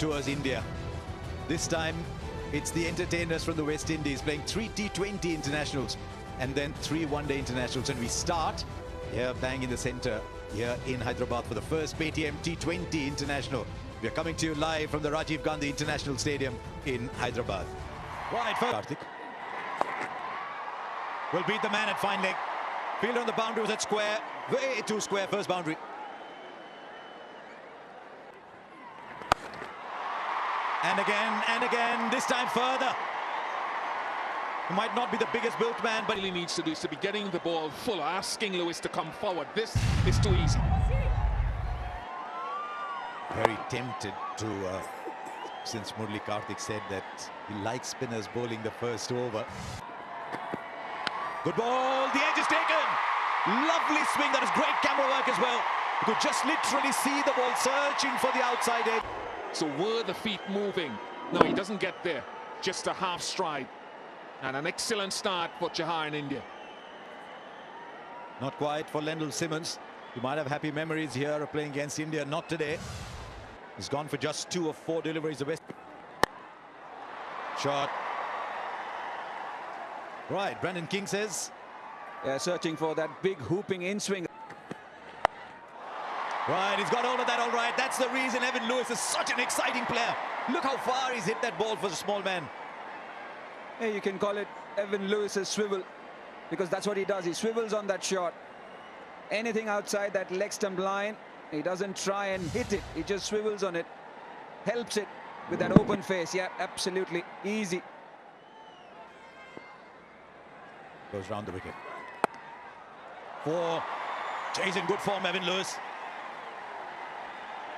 tours India. This time, it's the entertainers from the West Indies playing 3 T20 internationals and then 3 one-day internationals. And we start here, bang in the center, here in Hyderabad for the first Paytm T20 international. We are coming to you live from the Rajiv Gandhi International Stadium in Hyderabad. Right, first Karthik will beat the man at fine leg. Fielder on the boundary was at square, way too square, first boundary. And again, this time further. He might not be the biggest built man, but he needs to do is to be getting the ball full, asking Lewis to come forward. This is too easy. Very tempted to, since Murli Karthik said that he likes spinners bowling the first over. Good ball, the edge is taken. Lovely swing, that is great camera work as well. You could just literally see the ball searching for the outside edge. So were the feet moving? No, he doesn't get there. Just a half stride. And an excellent start for Chahar in India. Not quite for Lendl Simmons. You might have happy memories here of playing against India. Not today. He's gone for just 2 of 4 deliveries. The best shot. Right, Brandon King says. Yeah, searching for that big hooping in swing. Right, he's got hold of that all right. That's the reason Evan Lewis is such an exciting player. Look how far he's hit that ball for the small man. Hey, you can call it Evan Lewis's swivel, because that's what he does. He swivels on that shot. Anything outside that leg stump line, he doesn't try and hit it. He just swivels on it. Helps it with that open face. Yeah, absolutely easy. Goes round the wicket. 4. He's in good form, Evan Lewis.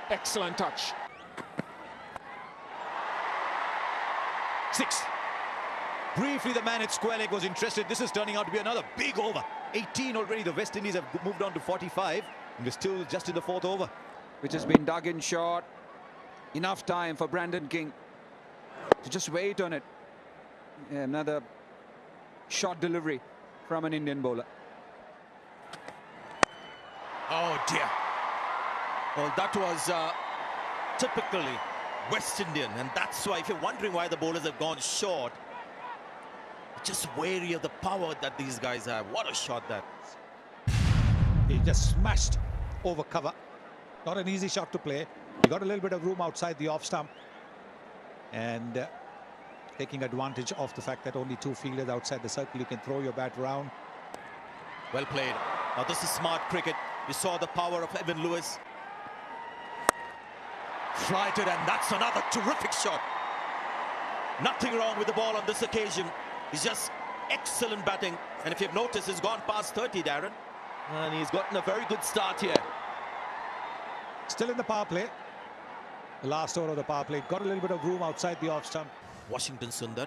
Excellent touch. 6. Briefly, the man at square leg was interested. This is turning out to be another big over. 18 already. The West Indies have moved on to 45. And we're still just in the 4th over. Which has been dug in short. Enough time for Brandon King to just wait on it. Yeah, another short delivery from an Indian bowler. Oh dear. Well, that was typically West Indian, and that's why, if you're wondering why the bowlers have gone short, just wary of the power that these guys have. What a shot that. He just smashed over cover. Not an easy shot to play. He got a little bit of room outside the off stump, and taking advantage of the fact that only 2 fielders outside the circle, you can throw your bat around. Well played. Now this is smart cricket. You saw the power of Evan Lewis. Flighted, and that's another terrific shot. Nothing wrong with the ball on this occasion. It's just excellent batting. And if you've noticed, he's gone past 30, Darren. And he's gotten a very good start here. Still in the power play. The last over of the power play. Got a little bit of room outside the off stump. Washington Sundar.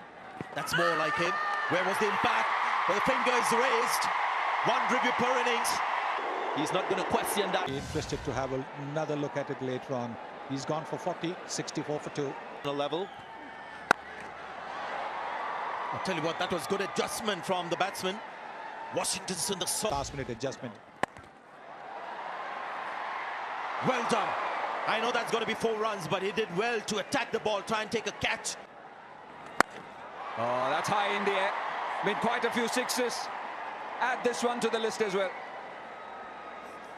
That's more like him. Where was the impact? Well, the finger is raised. 1 review per innings. He's not going to question that. Interested to have another look at it later on. He's gone for 40, 64 for 2. The level. I'll tell you what, that was good adjustment from the batsman. Washington Sundar. Last minute adjustment. Well done. I know that's going to be 4 runs, but he did well to attack the ball, try and take a catch. Oh, that's high in the air. Made quite a few sixes. Add this one to the list as well.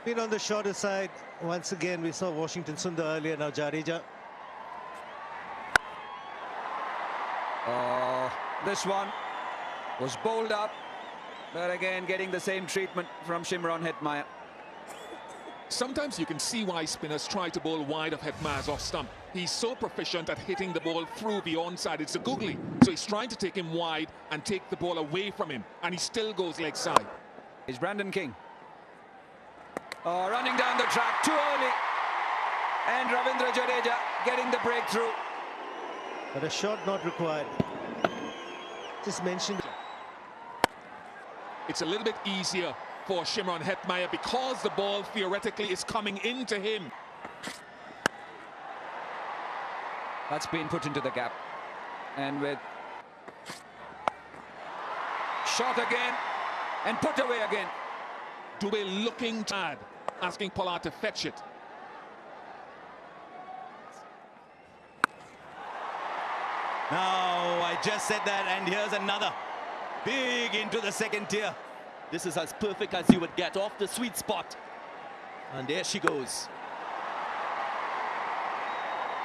Been on the shorter side. Once again, we saw Washington Sundar earlier, now Jadeja. Oh, this one was bowled up, but again getting the same treatment from Shimron Hetmyer. Sometimes you can see why spinners try to bowl wide of Hetmyer's off stump. He's so proficient at hitting the ball through the onside. It's a googly. So he's trying to take him wide and take the ball away from him. And he still goes leg side. It's Brandon King. Oh, running down the track too early. And Ravindra Jadeja getting the breakthrough. But a shot not required. Just mentioned. It's a little bit easier for Shimron Hetmyer because the ball theoretically is coming into him. That's been put into the gap. And with shot again and put away again. Dubey looking tired, asking Pollard to fetch it. Now, I just said that, and here's another. Big into the second tier. This is as perfect as you would get off the sweet spot. And there she goes.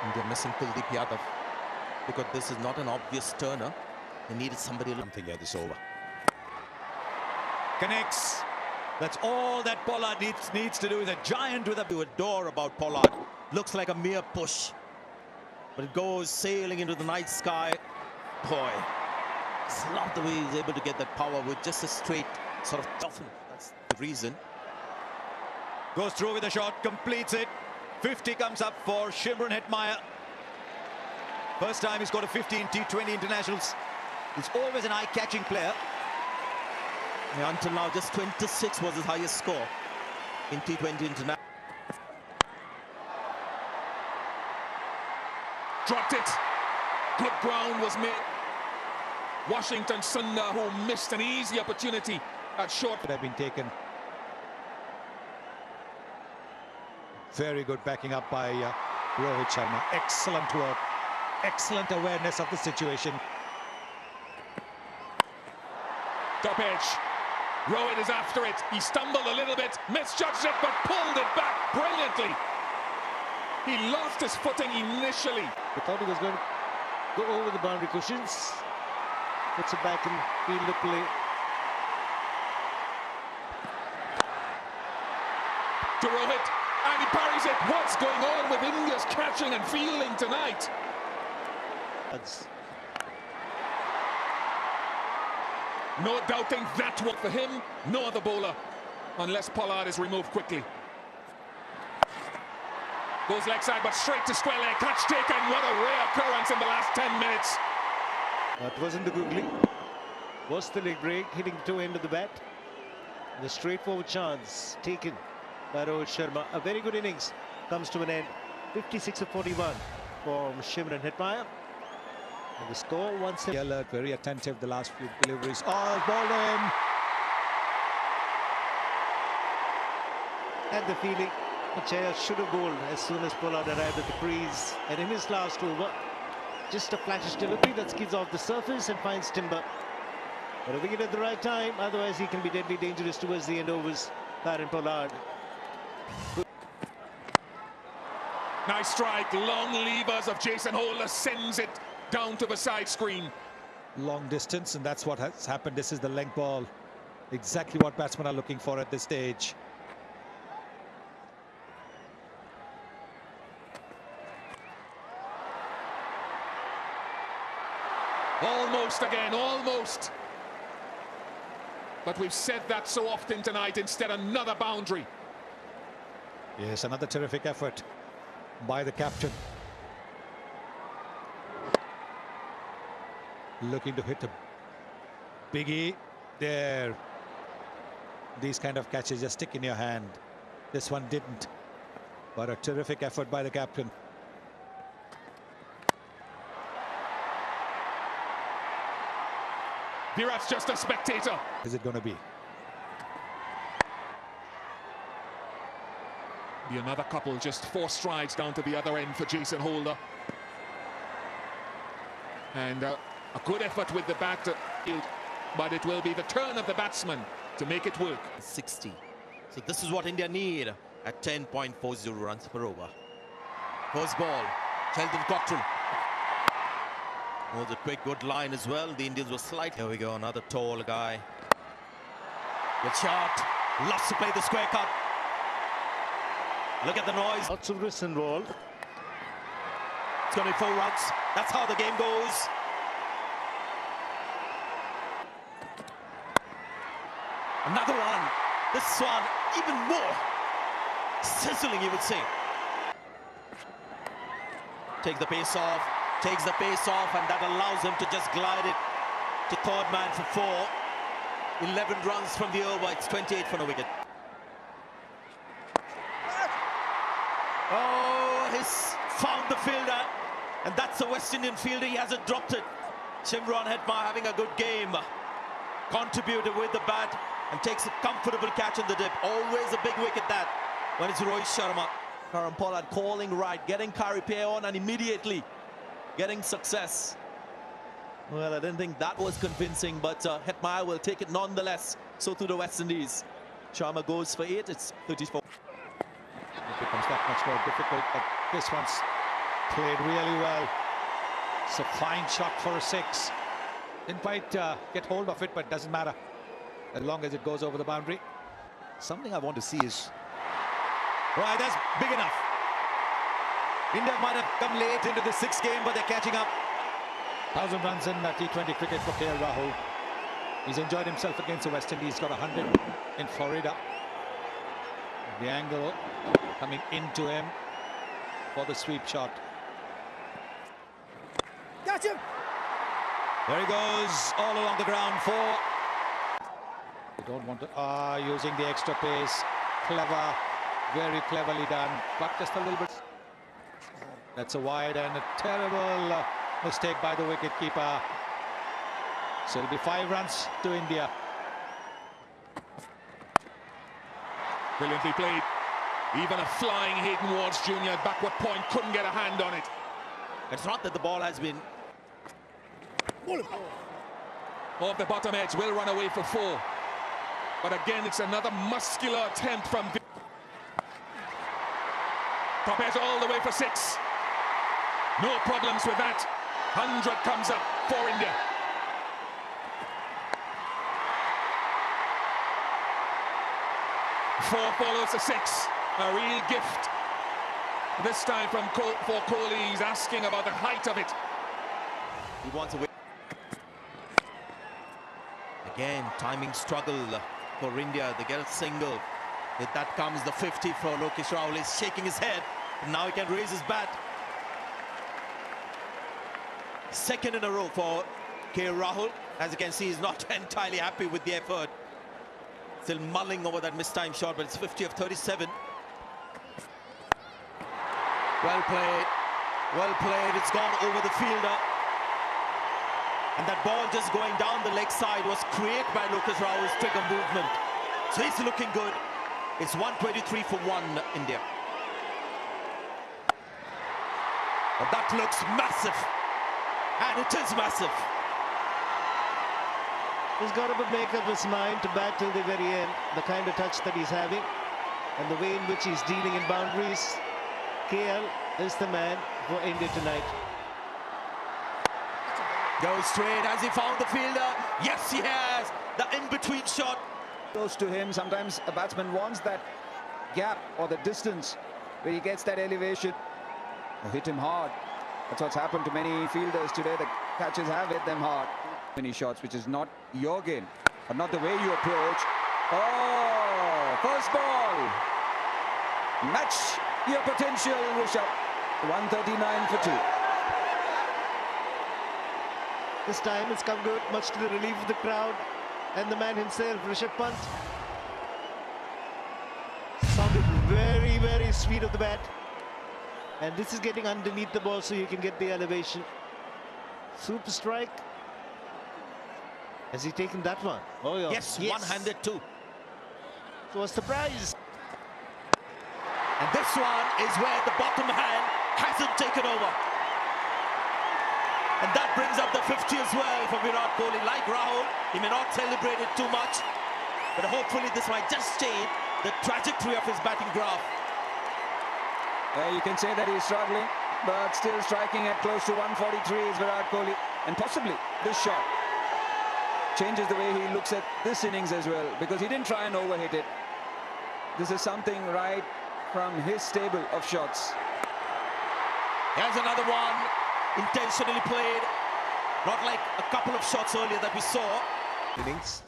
India missing Kuldeep Yadav because this is not an obvious turner. They needed somebody. Something here, this over. Connects. That's all that Pollard needs to do. Is a giant with a... You adore about Pollard. Looks like a mere push. But it goes sailing into the night sky. Boy, it's not the way he's able to get that power with just a straight sort of toughen. That's the reason. Goes through with a shot, completes it. 50 comes up for Shimron Hetmeyer. First time he's got a 50 in T20 internationals. He's always an eye-catching player. Yeah, until now, just 26 was his highest score in T20 international. Dropped it. Good ground was made. Washington Sundar, who missed an easy opportunity at short. Could have been taken. Very good backing up by Rohit Sharma. Excellent work. Excellent awareness of the situation. Top edge. Rohit is after it. He stumbled a little bit, misjudged it, but pulled it back brilliantly. He lost his footing initially. I thought he was going to go over the boundary cushions. Puts it back in field of play. To Rohit, and he parries it. What's going on with India's catching and fielding tonight? No doubting that one for him, no other bowler, unless Pollard is removed quickly. Goes leg side, but straight to square leg. Catch taken. What a rare occurrence in the last 10 minutes. It wasn't the googly. Was the leg break, hitting the toe end of the bat. The straightforward chance taken by Rohit Sharma. A very good innings comes to an end. 56 of 41 from Shimron Hetmeyer. And the score 1-7. Alert, very attentive the last few deliveries. Oh, ball in. And the feeling Chaya should have bowled as soon as Pollard arrived at the crease. And in his last over, just a flashish delivery that skids off the surface and finds timber. But a wicket at the right time, otherwise he can be deadly dangerous towards the end overs. Baron Pollard. Nice strike. Long levers of Jason Holder sends it down to the side screen. Long distance, and that's what has happened. This is the length ball. Exactly what batsmen are looking for at this stage. Almost again, almost. But we've said that so often tonight. Instead, another boundary. Yes, another terrific effort by the captain. Looking to hit a biggie there. These kind of catches just stick in your hand. This one didn't. But a terrific effort by the captain. Virat's just a spectator. Is it going to be? Be another couple, just 4 strides down to the other end for Jason Holder. And a good effort with the bat, but it will be the turn of the batsman to make it work. 60. So this is what India need at 10.40 runs per over. First ball, Sheldon Cottrell. Was a quick, good line as well. The Indians were slight. Here we go, another tall guy. Good shot. Loves to play the square cut. Look at the noise. Lots of risks involved. It's going to be 4 runs. That's how the game goes. Another one. This one, even more sizzling, you would say. Takes the pace off. Takes the pace off, and that allows him to just glide it to third man for 4. 11 runs from the over. It's 28 for no wicket. Oh, he's found the fielder, and that's a West Indian fielder. He hasn't dropped it. Shimron Hetmeyer having a good game. Contributed with the bat and takes a comfortable catch in the dip. Always a big wicket that when it's Rohit Sharma. Karan Pollard calling right, getting Kari Pay on, and immediately getting success. Well, I didn't think that was convincing, but Hetmyer will take it nonetheless. So to the West Indies. Sharma goes for 8. It's 34. It becomes that much more difficult, but this one's played really well. It's a fine shot for a 6. Didn't quite get hold of it, but doesn't matter as long as it goes over the boundary. Something I want to see is... Right, that's big enough. India might have come late into the 6th game, but they're catching up. 1,000 runs in T20 cricket for KL Rahul. He's enjoyed himself against the West Indies. Got 100 in Florida. The angle coming into him for the sweep shot. Catch him! There he goes, all along the ground for... You don't want to... using the extra pace. Clever, very cleverly done. But just a little bit... That's a wide and a terrible mistake by the wicketkeeper. So it'll be 5 runs to India. Brilliantly played. Even a flying Hayden Wards Jr. at backward point couldn't get a hand on it. It's not that the ball has been... Off the bottom edge, will run away for 4. But again, it's another muscular attempt from... Top edge all the way for 6. No problems with that. 100 comes up for India. Four follows the 6. A real gift. This time for Kohli. He's asking about the height of it. He wants to win. Again, timing struggle for India. They get a single. If that comes the 50 for Lokesh Rahul. He's shaking his head. Now he can raise his bat. 2nd in a row for KL Rahul. As you can see, he's not entirely happy with the effort. Still mulling over that mistimed shot, but it's 50 of 37. Well played. Well played. It's gone over the fielder. And that ball just going down the leg side was created by Lokesh Rahul's trigger movement. So he's looking good. It's 123 for 1, India. But that looks massive. And it is massive. He's got to make up his mind to bat till the very end. The kind of touch that he's having and the way in which he's dealing in boundaries. KL is the man for India tonight. Goes straight. Has he found the fielder? Yes, he has. The in-between shot. Close to him. Sometimes a batsman wants that gap or the distance where he gets that elevation. Or hit him hard. That's what's happened to many fielders today. The catches have hit them hard. Many shots, which is not your game, but not the way you approach. Oh, first ball. Match your potential, Rishabh. 139 for 2. This time it's come good, much to the relief of the crowd and the man himself, Rishabh Pant. Sounded very, very sweet of the bat. And this is getting underneath the ball so you can get the elevation. Super strike. Has he taken that one? Oh, yeah. Yes, one-handed too. So a surprise. And this one is where the bottom hand hasn't taken over. And that brings up the 50 as well for Virat Kohli. Like Rahul, he may not celebrate it too much, but hopefully this might just change the trajectory of his batting graph. You can say that he's struggling, but still striking at close to 143 is Virat Kohli. And possibly this shot changes the way he looks at this innings as well, because he didn't try and overhit it. This is something right from his stable of shots. Here's another one, intentionally played, not like a couple of shots earlier that we saw. Innings.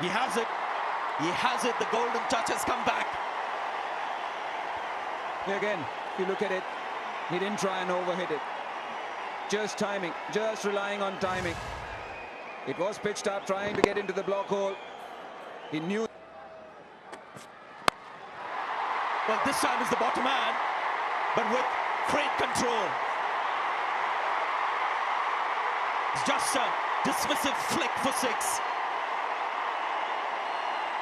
He has it. He has it. The golden touch has come back. Again, if you look at it, he didn't try and overhit it. Just timing, just relying on timing. It was pitched up, trying to get into the block hole. He knew. Well, this time is the bottom hand, but with great control. It's just a dismissive flick for 6.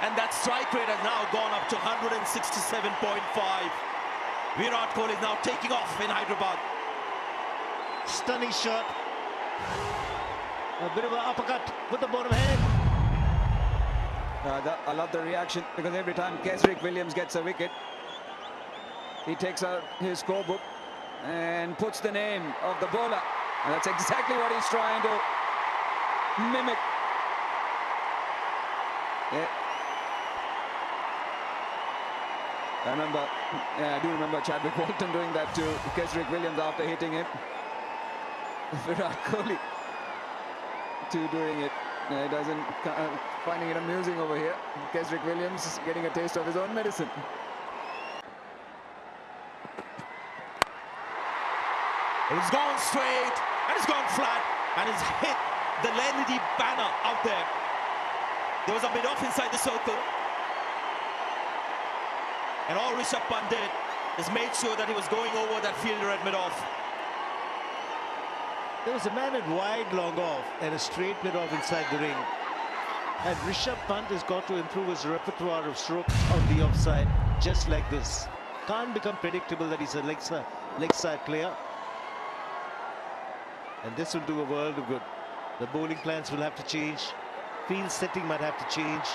And that strike rate has now gone up to 167.5. Virat Kohli is now taking off in Hyderabad. Stunning shot. A bit of an uppercut with the bottom head. I love the reaction, because every time Kesrick Williams gets a wicket, he takes out his scorebook and puts the name of the bowler. And that's exactly what he's trying to mimic. Yeah. I do remember Chadwick Walton doing that to Kesrick Williams after hitting him. Virat Kohli doing it. He doesn't finding it amusing over here. Kesrick Williams is getting a taste of his own medicine. It's gone straight and it's gone flat and it's hit the LED banner out there. There was a bit off inside the circle. And all Rishabh Pant did is made sure that he was going over that fielder at mid-off. There was a man at wide long off and a straight mid-off inside the ring. And Rishabh Pant has got to improve his repertoire of strokes on the offside, just like this. Can't become predictable that he's a leg side player. And this will do a world of good. The bowling plans will have to change. Field setting might have to change.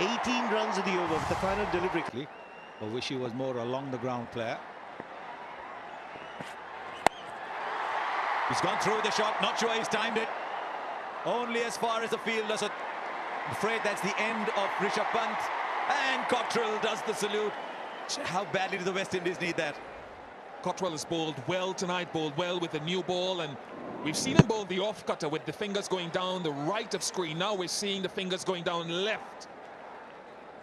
18 runs in the over with the final delivery. I wish he was more along the ground player. He's gone through the shot, not sure he's timed it. Only as far as the fielder, so I'm afraid that's the end of Rishabh Pant. And Cottrell does the salute. How badly do the West Indies need that? Cottrell has bowled well tonight, bowled well with the new ball, and we've seen him bowl the off-cutter with the fingers going down the right of screen. Now we're seeing the fingers going down left.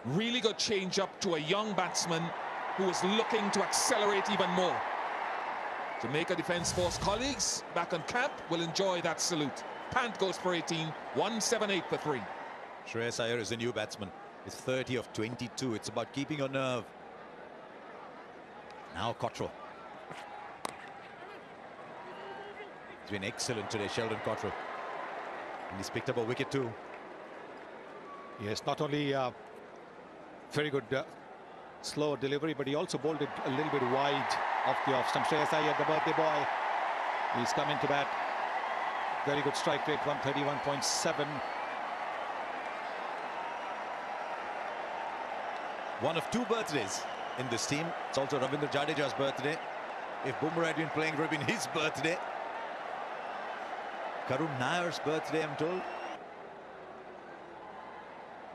Really good change up to a young batsman who is looking to accelerate even more. Jamaica Defence Force colleagues back on camp will enjoy that salute. Pant goes for 18, 178 for 3. Shreyas Iyer is a new batsman. He's 30 of 22. It's about keeping your nerve. Now Cottrell. He's been excellent today, Sheldon Cottrell. And he's picked up a wicket too. Yes, not only very good slow delivery, but he also bowled it a little bit wide off the off stump. Shreyas Iyer, the birthday boy, he's coming to bat. Very good strike rate, 131.7. One of 2 birthdays in this team. It's also Ravindra Jadeja's birthday. If Bumrah had been playing, it would have been his birthday. Karun Nair's birthday, I'm told.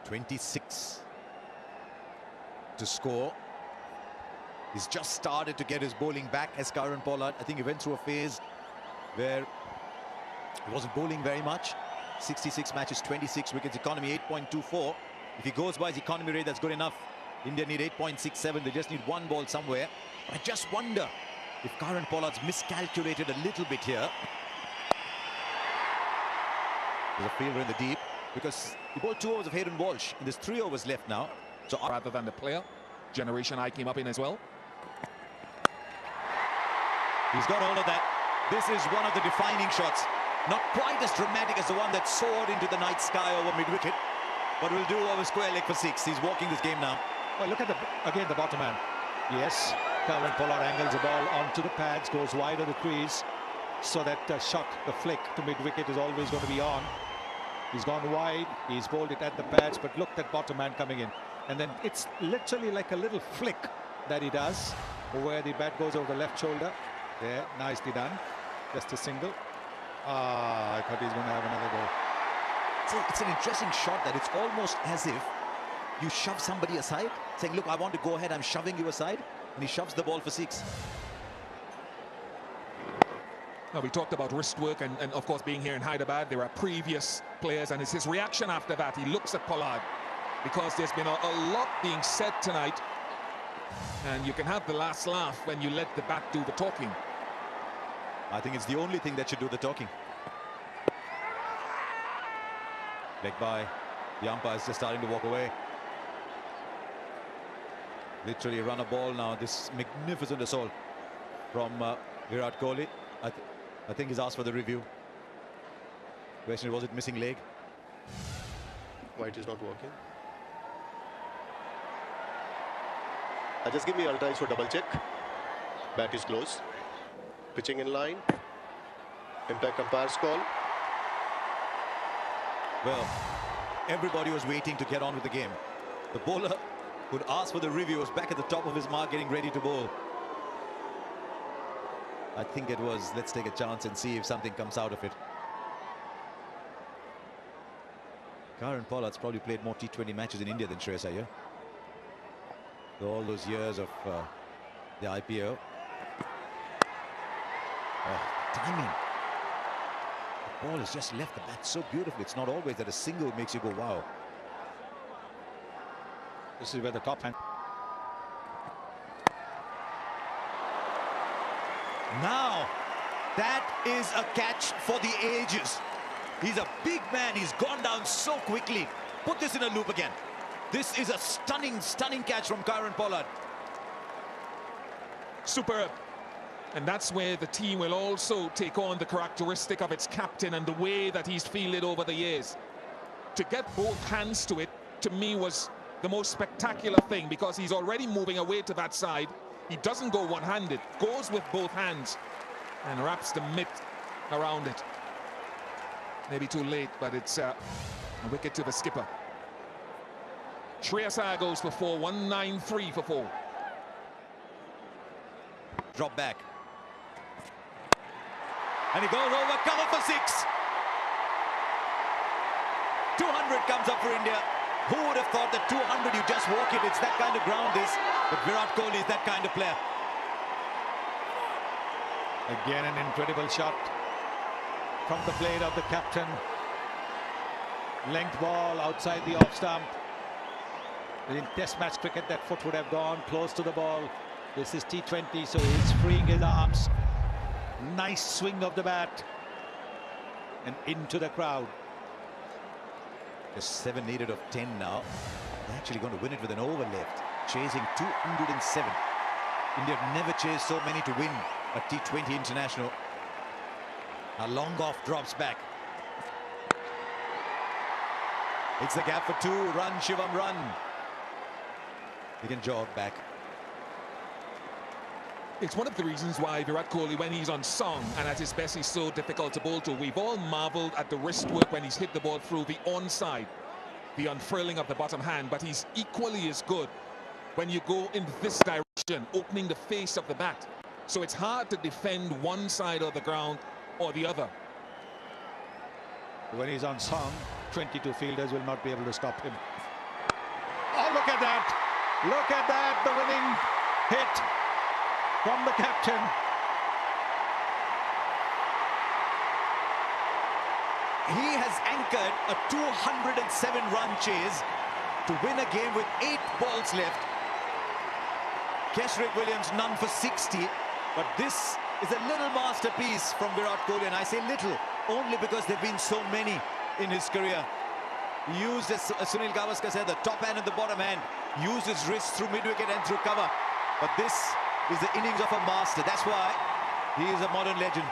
26 to score. He's just started to get his bowling back as Kieron Pollard. I think he went through a phase where he wasn't bowling very much. 66 matches, 26 wickets, economy 8.24. If he goes by his economy rate, that's good enough. India need 8.67. They just need one ball somewhere. I just wonder if Kieron Pollard's miscalculated a little bit here. There's a fielder in the deep because he bowled 2 overs of Hayden Walsh and there's 3 overs left now. So rather than the player, Generation I came up in as well. He's got all of that. This is one of the defining shots. Not quite as dramatic as the one that soared into the night sky over mid-wicket, but will do over square leg for 6. He's walking this game now. Well, look at again the bottom man. Yes, Kieron Pollard angles the ball onto the pads, goes wide of the crease, so that shot, the flick to mid-wicket is always going to be on. He's gone wide, he's bowled it at the pads, but look at bottom man coming in. And then it's literally like a little flick that he does, where the bat goes over the left shoulder. There, nicely done. Just a single. I thought he's going to have another go. It's an interesting shot that it's almost as if you shove somebody aside, saying, look, I want to go ahead, I'm shoving you aside, and he shoves the ball for 6. Now, we talked about wrist work and of course being here in Hyderabad, there are previous players, and it's his reaction after that. He looks at Pollard because there's been a lot being said tonight, and you can have the last laugh when you let the bat do the talking. I think it's the only thing that should do the talking. Leg by. The umpire's just starting to walk away. Literally run a ball now. This magnificent assault from Virat Kohli. I think he's asked for the review. Question, was it missing leg? White is not working. Just give me alternatives for double check. Bat is close. Pitching in line. Impact umpire's call. Well, everybody was waiting to get on with the game. The bowler who'd asked for the review was back at the top of his mark, getting ready to bowl. I think it was, let's take a chance and see if something comes out of it. Karen Pollard's probably played more T20 matches in India than Shreyas Iyer. All those years of the IPO. Oh, timing. The ball has just left the bat so beautifully. It's not always that a single makes you go, wow. This is where the top hand. Now, that is a catch for the ages. He's a big man. He's gone down so quickly. Put this in a loop again. This is a stunning, stunning catch from Karen Pollard. Superb. And that's where the team will also take on the characteristic of its captain and the way that he's fielded over the years. To get both hands to it, to me, was the most spectacular thing, because he's already moving away to that side. He doesn't go one-handed, goes with both hands and wraps the mitt around it. Maybe too late, but it's a wicket to the skipper. Shreyas Iyer goes for 4, 193 for 4. Drop back. And he goes over, cover for 6. 200 comes up for India. Who would have thought that 200, you just walk it? It's that kind of ground, this. But Virat Kohli is that kind of player. Again, an incredible shot from the blade of the captain. Length ball outside the off stump. In test match cricket, that foot would have gone close to the ball. This is T20, so he's freeing his arms. Nice swing of the bat. And into the crowd. Just 7 needed of 10 now. They're actually going to win it with an over left. Chasing 207. India have never chased so many to win a T20 international. A long off drops back. It's the gap for 2. Run, Shivam, run. He can jog back. It's one of the reasons why Virat Kohli, when he's on song and at his best, he's so difficult to bowl to. We've all marveled at the wrist work when he's hit the ball through the onside, the unfurling of the bottom hand, but he's equally as good when you go in this direction, opening the face of the bat. So it's hard to defend one side of the ground or the other. When he's on song, 22 fielders will not be able to stop him. Oh, look at that! Look at that! The winning hit from the captain. He has anchored a 207-run chase to win a game with 8 balls left. Kesrick Williams none for 60, but this is a little masterpiece from Virat Kohli, and I say little only because there have been so many in his career. He used, as Sunil Gavaskar said, the top hand and the bottom hand, used his wrist through mid-wicket and through cover. But this is the innings of a master. That's why he is a modern legend.